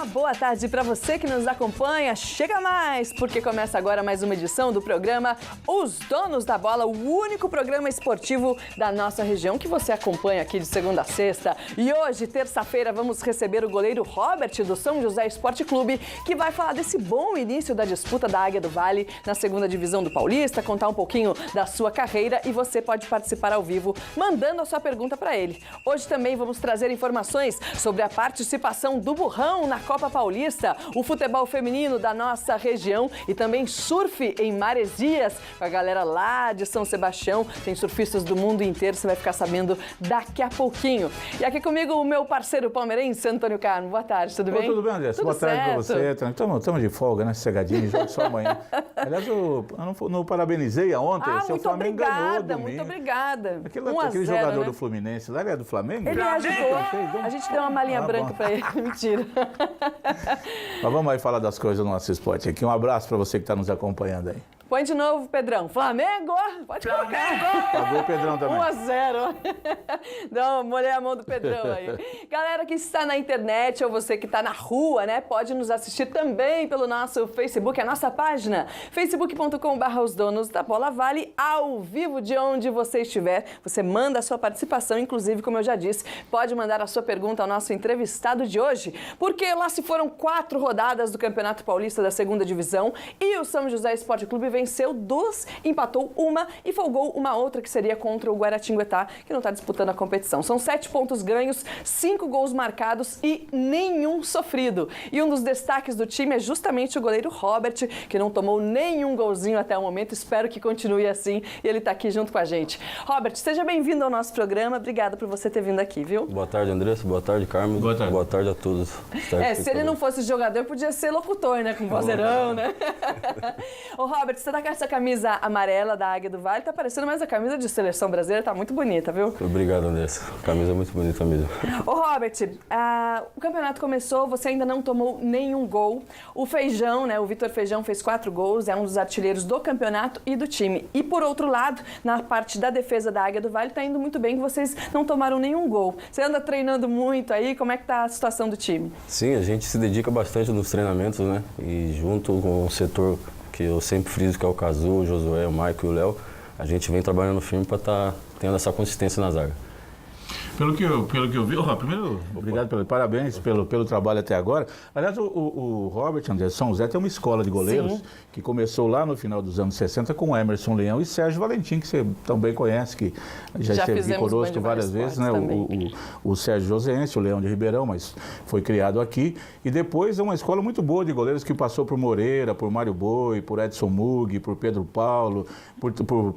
Uma boa tarde para você que nos acompanha. Chega mais, porque começa agora mais uma edição do programa Os Donos da Bola, o único programa esportivo da nossa região que você acompanha aqui de segunda a sexta. E hoje, terça-feira, vamos receber o goleiro Robert do São José Esporte Clube, que vai falar desse bom início da disputa da Águia do Vale na segunda divisão do Paulista, contar um pouquinho da sua carreira e você pode participar ao vivo mandando a sua pergunta para ele. Hoje também vamos trazer informações sobre a participação do Burrão na Copa Paulista, o futebol feminino da nossa região e também surf em Maresias com a galera lá de São Sebastião. Tem surfistas do mundo inteiro, você vai ficar sabendo daqui a pouquinho. E aqui comigo o meu parceiro palmeirense, Antônio Carmo. Boa tarde, tudo bem? Tudo bem, André? Boa tarde para você. Estamos de folga, né? Cegadinho, jogo só amanhã. Aliás, eu não parabenizei ontem. Seu Flamengo ganhou domingo. Muito obrigada. Aquele jogador do Fluminense lá, ele é do Flamengo? Ele ajudou. A gente deu uma malinha branca para ele. Mentira. Mas vamos aí falar das coisas do nosso esporte aqui. Um abraço para você que está nos acompanhando aí. Põe de novo, Pedrão. Flamengo! Pode colocar. Pagou o Pedrão também. 1-0. Não, molhei a mão do Pedrão aí. Galera que está na internet ou você que está na rua, né? Pode nos assistir também pelo nosso Facebook, a nossa página, facebook.com/Os Donos da Bola Vale, ao vivo de onde você estiver. Você manda a sua participação, inclusive, como eu já disse, pode mandar a sua pergunta ao nosso entrevistado de hoje, porque lá se foram 4 rodadas do Campeonato Paulista da segunda divisão e o São José Esporte Clube venceu 2, empatou uma e folgou uma outra que seria contra o Guaratinguetá, que não está disputando a competição. São 7 pontos ganhos, 5 gols marcados e nenhum sofrido. E um dos destaques do time é justamente o goleiro Robert, que não tomou nenhum golzinho até o momento. Espero que continue assim e ele está aqui junto com a gente. Robert, seja bem-vindo ao nosso programa. Obrigada por você ter vindo aqui, viu? Boa tarde, Andressa. Boa tarde, Carmo. Boa tarde. Boa tarde a todos. Se ele não fosse jogador, podia ser locutor, né? Com vozeirão, né? Ô, Robert, você tá com essa camisa amarela da Águia do Vale, tá parecendo mais a camisa de seleção brasileira, tá muito bonita, viu? Obrigado, Andressa. A camisa é muito bonita mesmo. Ô, Robert, o campeonato começou, você ainda não tomou nenhum gol. O Feijão, né? O Vitor Feijão fez 4 gols, é um dos artilheiros do campeonato e do time. E por outro lado, na parte da defesa da Águia do Vale, tá indo muito bem, que vocês não tomaram nenhum gol. Você anda treinando muito aí, como é que tá a situação do time? Sim, a gente se dedica bastante nos treinamentos, né? E junto com o setor que eu sempre friso, que é o Cazu, o Josué, o Maico e o Léo, a gente vem trabalhando firme para estar tendo essa consistência na zaga. Pelo que eu vi, primeiro, obrigado, parabéns pelo trabalho até agora. Aliás, o Robert André São José tem uma escola de goleiros. Sim. Que começou lá no final dos anos 60 com Emerson Leão e Sérgio Valentim, que você também conhece, que já esteve aqui conosco várias vezes, né? O Sérgio Joséense, o Leão de Ribeirão, mas foi criado aqui. E depois é uma escola muito boa de goleiros que passou por Moreira, por Mário Boi, por Edson Mug, por Pedro Paulo,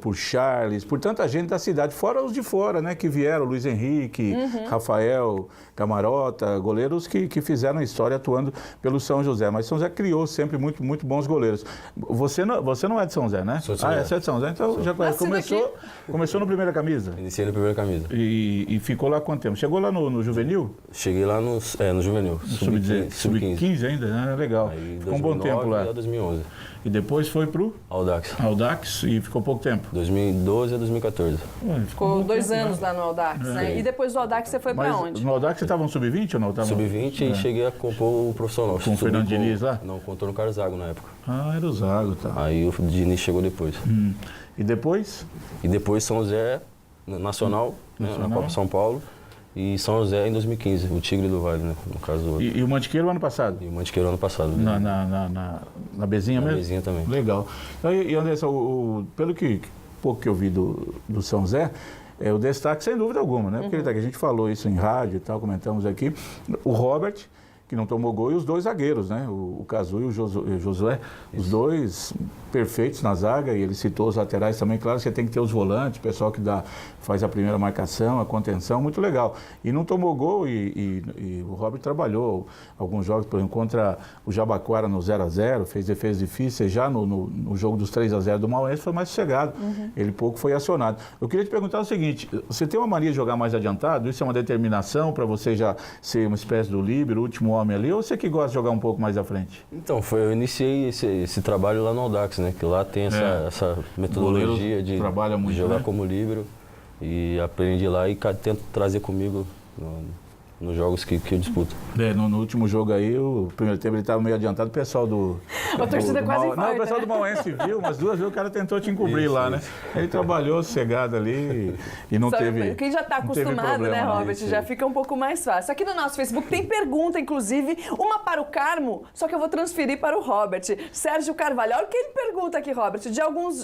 por Charles, por tanta gente da cidade, fora os de fora, né? Que vieram, Luiz Henrique, Rafael, Camarota, goleiros que fizeram história atuando pelo São José. Mas São José criou sempre muito bons goleiros. Você não é de São José, né? Sou de São José. Você é de São José, então já começou no Primeira Camisa? Iniciei no Primeira Camisa. E ficou lá quanto tempo? Chegou lá no Juvenil? Cheguei lá no Juvenil. Sub-15 ainda, né? Legal. Aí, ficou um bom tempo lá. 2011. E depois foi pro? Audax e ficou pouco tempo? 2012 a 2014. Ficou 2 anos lá no Audax, né? E depois do Audax você foi pra onde? No Audax você estava no Sub-20 ou não? Sub-20 e cheguei a compor o profissional. Com o Fernando Diniz lá? Não, com o Antônio Carlos Zago na época. Ah, era o Zago, tá. Aí o Diniz chegou depois. E depois? E depois São José Nacional, né, na Copa São Paulo. E São José em 2015, o Tigre do Vale, né? No caso. E o Mantiqueiro ano passado? E o Mantiqueiro ano passado. Na Bezinha mesmo? Na Bezinha também. Legal. E Anderson, pelo que pouco que eu vi do São José, é o destaque sem dúvida alguma, né? Porque a gente falou isso em rádio e tal, comentamos aqui. O Robert, que não tomou gol, e os 2 zagueiros, né? O Cazu e o Josué, os 2 perfeitos na zaga, e ele citou os laterais também. Claro, você tem que ter os volantes, o pessoal que faz a primeira marcação, a contenção, muito legal. E não tomou gol, e o Robert trabalhou alguns jogos, por exemplo, contra o Jabaquara no 0-0, fez defesas difíceis. Já no jogo dos 3-0 do Maués foi mais sossegado, ele pouco foi acionado. Eu queria te perguntar o seguinte, você tem uma mania de jogar mais adiantado? Isso é uma determinação para você já ser uma espécie do líbero, o último homem ali, ou você que gosta de jogar um pouco mais à frente? Então, eu iniciei esse trabalho lá no Audax, né? Que lá tem essa metodologia de jogar, né, como líbero. E aprendi lá e tento trazer comigo nos jogos que eu disputo. No último jogo aí, o primeiro tempo ele estava meio adiantado, o pessoal do... A torcida quase infarta, não, o pessoal do Mauense viu, mas 2 vezes o cara tentou te encobrir lá, né? Ele trabalhou sossegado ali e não teve. Quem já está acostumado, né, Robert? Já fica um pouco mais fácil. Aqui no nosso Facebook tem pergunta, inclusive, uma para o Carmo, só que eu vou transferir para o Robert. Sérgio Carvalho, olha o que ele pergunta aqui, Robert.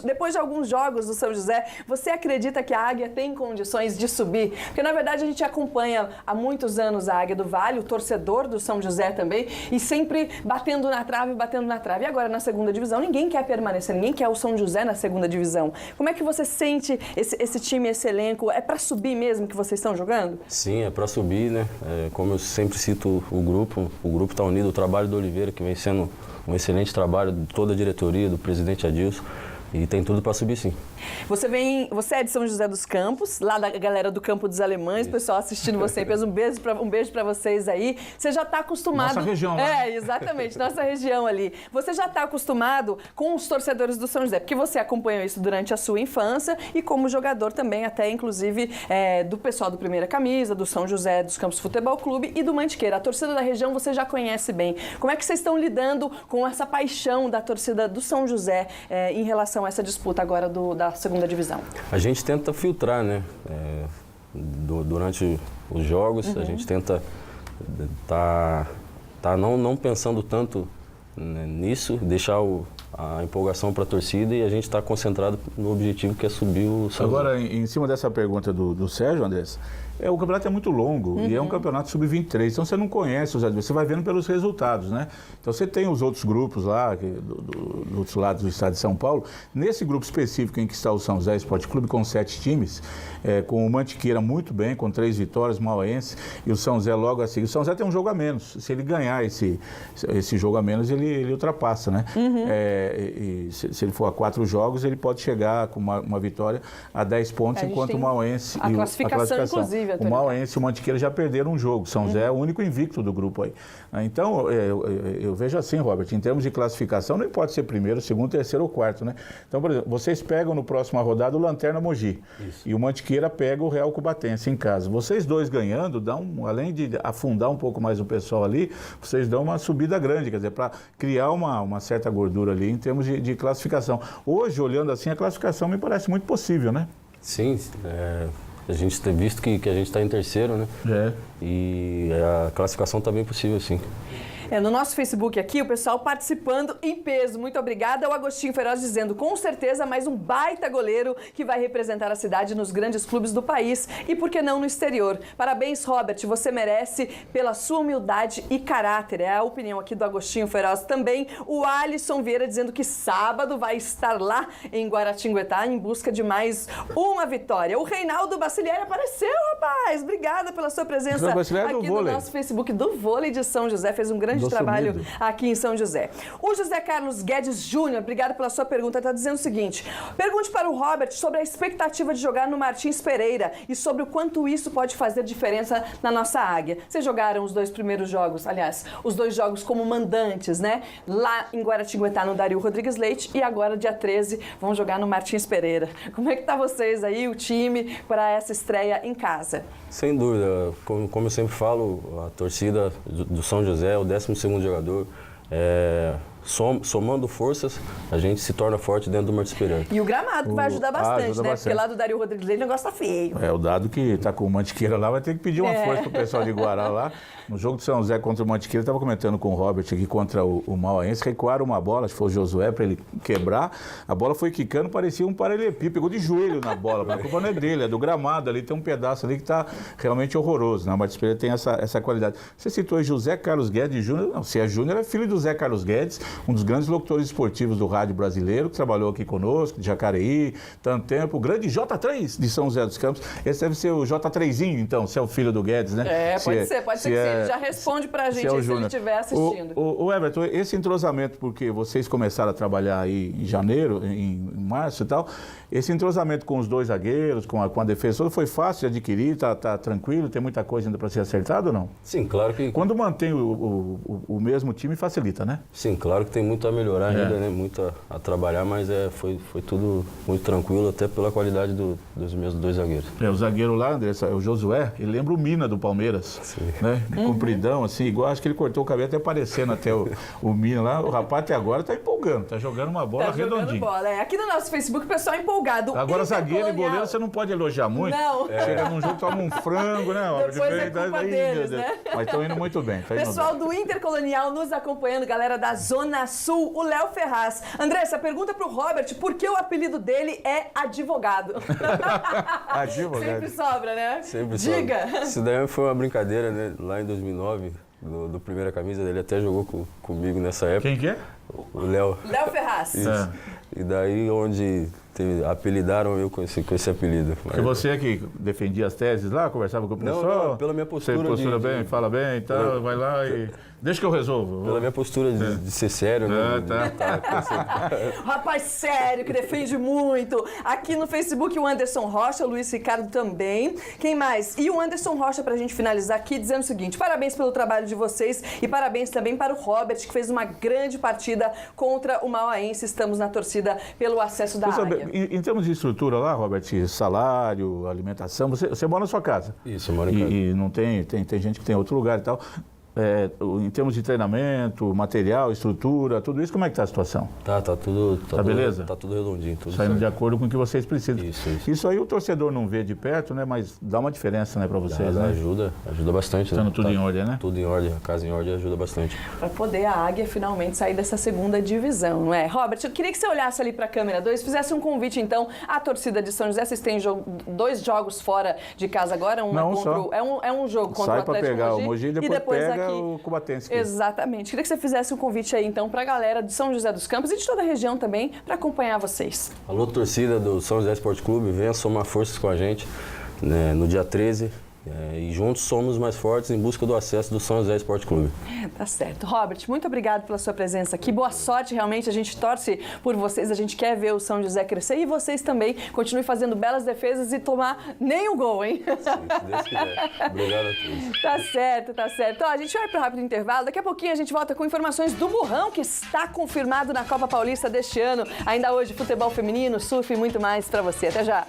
Depois de alguns jogos do São José, você acredita que a Águia tem condições de subir? Porque, na verdade, a gente acompanha há muitos anos a Águia do Vale, o torcedor do São José também, e sempre batendo na trave. E agora, na segunda divisão, ninguém quer permanecer, ninguém quer o São José na segunda divisão. Como é que você sente esse time, esse elenco? É para subir mesmo que vocês estão jogando? Sim, é para subir, né? Como eu sempre cito o grupo está unido, o trabalho do Oliveira, que vem sendo um excelente trabalho de toda a diretoria, do presidente Adilson, e tem tudo para subir, sim. Você é de São José dos Campos, lá da galera do Campo dos Alemães, o pessoal assistindo você, fez um beijo para vocês aí. Você já está acostumado... Nossa região, né? Exatamente, nossa região ali. Você já está acostumado com os torcedores do São José, porque você acompanhou isso durante a sua infância e como jogador também, até inclusive do pessoal do Primeira Camisa, do São José dos Campos Futebol Clube e do Mantiqueira. A torcida da região você já conhece bem. Como é que vocês estão lidando com essa paixão da torcida do São José em relação a essa disputa agora da segunda divisão? A gente tenta filtrar, né? Durante os jogos, a gente tenta não pensando tanto, né, nisso, deixar a empolgação para a torcida e a gente está concentrado no objetivo que é subir o São José. Agora, em cima dessa pergunta do Sérgio, Andrés, o campeonato é muito longo e é um campeonato sub-23, então você não conhece os adversários, você vai vendo pelos resultados, né? Então você tem os outros grupos lá, do outros lados do estado de São Paulo. Nesse grupo específico em que está o São José Esporte Clube, com 7 times, com o Mantiqueira muito bem, com 3 vitórias, o Mauense e o São José logo a seguir. O São José tem um jogo a menos, se ele ganhar esse jogo a menos, ele ultrapassa, né? Se ele for a 4 jogos, ele pode chegar com uma vitória a 10 pontos, enquanto o Mauense a classificação, inclusive. O Mauense e o Mantiqueira já perderam um jogo. São José é o único invicto do grupo aí. Então, eu vejo assim, Robert, em termos de classificação, não importa ser primeiro, segundo, terceiro ou quarto, né? Então, por exemplo, vocês pegam no próximo rodada o Lanterna Mogi. Isso. E o Mantiqueira pega o Real Cubatense em casa. Vocês dois ganhando, além de afundar um pouco mais o pessoal ali, vocês dão uma subida grande, quer dizer, para criar uma certa gordura ali em termos de classificação. Hoje, olhando assim, a classificação me parece muito possível, né? Sim, a gente tem visto que a gente está em terceiro, né? E a classificação está bem possível, sim. No nosso Facebook aqui, o pessoal participando em peso. Muito obrigada. O Agostinho Feroz dizendo, com certeza, mais um baita goleiro que vai representar a cidade nos grandes clubes do país e, por que não, no exterior. Parabéns, Robert. Você merece pela sua humildade e caráter. É a opinião aqui do Agostinho Feroz. Também o Alisson Vieira dizendo que sábado vai estar lá em Guaratinguetá em busca de mais uma vitória. O Reinaldo Bacilieri apareceu, rapaz. Obrigada pela sua presença aqui no nosso Facebook do vôlei de São José. Fez um grande trabalho aqui em São José. O José Carlos Guedes Júnior, obrigado pela sua pergunta, está dizendo o seguinte: pergunte para o Robert sobre a expectativa de jogar no Martins Pereira e sobre o quanto isso pode fazer diferença na nossa Águia. Vocês jogaram os 2 primeiros jogos, aliás, os 2 jogos como mandantes, né? Lá em Guaratinguetá, no Dario Rodrigues Leite, e agora, dia 13, vão jogar no Martins Pereira. Como é que tá vocês aí, o time, para essa estreia em casa? Sem dúvida, como eu sempre falo, a torcida do São José é o 12º jogador. Somando forças, a gente se torna forte dentro do Martins Pereira. E o gramado que vai ajudar bastante, ajuda né? bastante. Porque lá do Dario Rodrigues Leite o negócio tá feio. O dado que está com o Mantiqueira lá vai ter que pedir uma força pro pessoal de Guará lá. No jogo de São José contra o Mantiqueira, eu estava comentando com o Robert aqui contra o Mauense, recuaram uma bola, acho que foi o Josué, para ele quebrar. A bola foi quicando, parecia um paralelepípedo, pegou de joelho na bola, mas a culpa não é dele, é do gramado ali, tem um pedaço ali que está realmente horroroso, né? O Martins Pereira tem essa qualidade. Você citou aí José Carlos Guedes Júnior, não, se é Júnior, é filho do Zé Carlos Guedes, um dos grandes locutores esportivos do rádio brasileiro, que trabalhou aqui conosco, de Jacareí, tanto tempo, o grande J3 de São José dos Campos. Esse deve ser o J3zinho, então, se é o filho do Guedes, né? Pode ser que sim. Ele já responde pra gente se ele estiver assistindo. O Everton, esse entrosamento, porque vocês começaram a trabalhar aí em janeiro, em março e tal, esse entrosamento com os 2 zagueiros, com a defesa toda, foi fácil de adquirir, tá tranquilo, tem muita coisa ainda para ser acertada ou não? Sim, claro que... Quando mantém o mesmo time, facilita, né? Sim, claro Claro que tem muito a melhorar ainda, né? Muito a trabalhar, mas foi tudo muito tranquilo, até pela qualidade dos meus dois zagueiros. O zagueiro lá, André, o Josué, ele lembra o Mina do Palmeiras. Sim. Né? Compridão, assim, igual, acho que ele cortou o cabelo até parecendo até o Mina lá. O rapaz até agora tá empolgando, tá jogando uma bola redondinha. Bola. Aqui no nosso Facebook o pessoal é empolgado. Agora, zagueiro e goleiro você não pode elogiar muito. Não. Chega num jogo, toma um frango, né? Depois é culpa deles, né? Mas estão indo muito bem. Pessoal do Intercolonial nos acompanhando, galera da Zona Sul, o Léo Ferraz. Andressa, pergunta pro Robert por que o apelido dele é advogado. Advogado. Sempre sobra, né? Sempre Diga. sobra. Isso daí foi uma brincadeira, né? Lá em 2009, do primeira camisa dele, até jogou comigo nessa época. Quem que é? O Léo. Léo Ferraz. Isso. E daí onde apelidaram eu com esse apelido. Porque você é que defendia as teses lá, conversava com o pessoal? Não, pela minha postura. Você postura bem, fala bem e tal, vai lá e... Deixa que eu resolvo. Pela minha postura de ser sério, né? Rapaz sério, que defende muito. Aqui no Facebook o Anderson Rocha, o Luiz Ricardo também. Quem mais? E o Anderson Rocha, pra gente finalizar aqui, dizendo o seguinte: parabéns pelo trabalho de vocês e parabéns também para o Robert, que fez uma grande partida contra o Mauaense. Estamos na torcida pelo acesso da Águia. Em termos de estrutura lá, Robert, salário, alimentação, você mora na sua casa. Isso, eu moro em casa. E não tem gente que tem outro lugar e tal. Em termos de treinamento, material, estrutura, tudo isso, como é que está a situação? Tá tudo... Tá beleza? Tá tudo redondinho. Tudo saindo certo. de acordo com o que vocês precisam. Isso aí o torcedor não vê de perto, né? Mas dá uma diferença, né, para vocês, né? Ajuda bastante. Estando tudo em ordem, né? Tudo em ordem, a casa em ordem ajuda bastante. Para poder a Águia finalmente sair dessa segunda divisão, não é? Robert, eu queria que você olhasse ali para a câmera 2, fizesse um convite, então, à torcida de São José. Vocês têm dois jogos fora de casa agora, não, é um jogo contra sai o Atlético pegar Mogi, o Mogi e depois pega aqui o Cubatense. Exatamente. Queria que você fizesse um convite aí, então, para a galera de São José dos Campos e de toda a região também, para acompanhar vocês. Alô, torcida do São José Esporte Clube, venha somar forças com a gente, né, no dia 13. E juntos somos mais fortes em busca do acesso do São José Esporte Clube. Tá certo. Robert, muito obrigado pela sua presença aqui. Boa sorte, realmente. A gente torce por vocês, a gente quer ver o São José crescer e vocês também continuem fazendo belas defesas e tomar nenhum gol, hein? Sim, se Deus quiser. Obrigado a todos. Tá certo. Ó, a gente vai para um rápido intervalo. Daqui a pouquinho a gente volta com informações do Burrão, que está confirmado na Copa Paulista deste ano. Ainda hoje, futebol feminino, surf e muito mais para você. Até já.